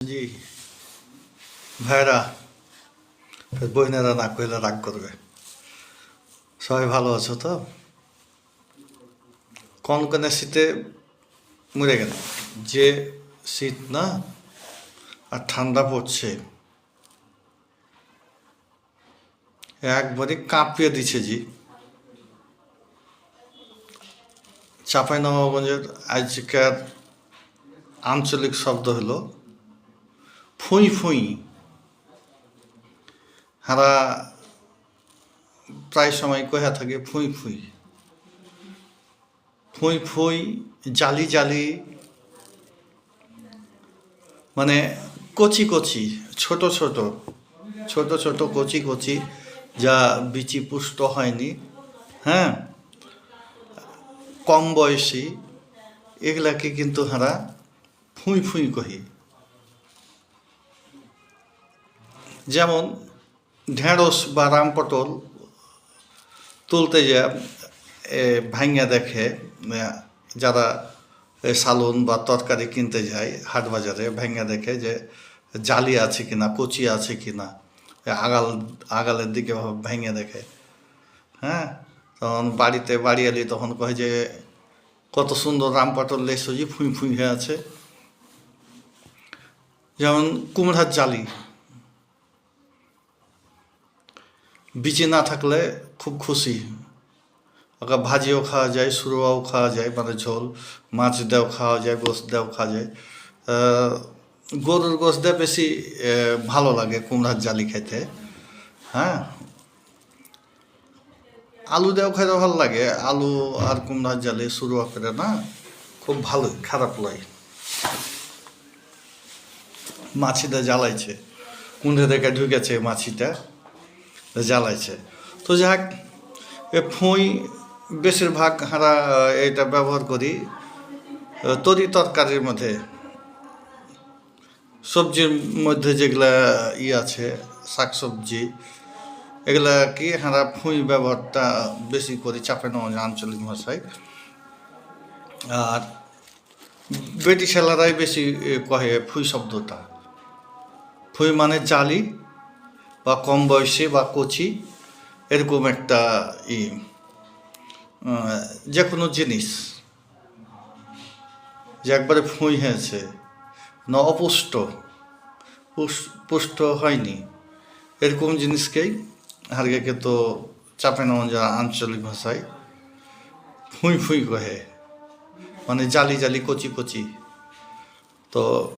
জি ভাইরা, বইনেরা না কইলে রাগ করবে। সবাই ভালো আছো তো? কনকনে শীতে মরে গেল। যে শীত না, আর ঠান্ডা পড়ছে, একবারে কাঁপিয়ে দিচ্ছে জি। চাঁপাইনবাবগঞ্জের আজকের আঞ্চলিক শব্দ হলো ফুঁই ফুঁই। হারা প্রায় সময় কয়া থাকে ফুঁই ফুঁই ফুঁই ফুঁই, জালি জালি, মানে কচি কচি, ছোট ছোট ছোট ছোট কচি কচি, যা বিচি পুষ্ট হয়নি, হ্যাঁ, কম বয়সী, এগুলাকে কিন্তু হারা ফুঁই ফুঁই কহি। যেমন ঢেঁড়স বা রামপটল তুলতে যা ভাঙিয়া দেখে, যারা সালন বা তরকারি কিনতে যায় হাট বাজারে, ভাঙিয়া দেখে যে জালি আছে কিনা, কচি আছে কিনা, আগালের দিকে ভেঙে দেখে। হ্যাঁ, তখন বাড়ি এলি তখন কহে যে কত সুন্দর রামপটল লেসুজি ফুঁই ফুঁই হয়ে আছে। যেমন কুমড়ার জালি, বিচি না থাকলে খুব খুশি, ওকে ভাজিও খাওয়া যায়, সুরোয়াও খাওয়া যায়, মানে ঝোল, মাছ দেও খাওয়া যায়, গোস দেও খাওয়া যায়। গরুর গোস দিয়ে বেশি ভালো লাগে কুমড়ার জালি খেতে। হ্যাঁ, আলু দেও খাইতে ভালো লাগে, আলু আর কুমড়ার জালি সুরোয়া করে না, খুব ভালোই, খারাপ লাগে। মাছিটা জ্বালাইছে, কুঁড়ে দেখে ঢুকেছে মাছিটা, জ্বালাইছে। তো যাক, এ ফুঁই বেশিরভাগ হারা এটা ব্যবহার করি তরি তরকারির মধ্যে, সবজির মধ্যে যেগুলা আছে, শাকসবজি, এগুলা কি হারা ফুঁই ব্যবহারটা বেশি করি চাঁপাইনবাবগঞ্জ আঞ্চলিক ভাষায়। আর ব্রিটিশালারাই বেশি কহে ফুঁই শব্দটা। ফুঁই মানে জালি বা কম বয়সী বা কচি, এরকম একটা যে কোনো জিনিস যে একবারে ফুঁই হয়েছে, না অপুষ্ট, পুষ্ট হয়নি, এরকম জিনিসকেই হারগেকে তো চাঁপাইনবাবগঞ্জের আঞ্চলিক ভাষায় ফুঁই ফুঁই কহে, মানে জালি জালি কচি কচি। তো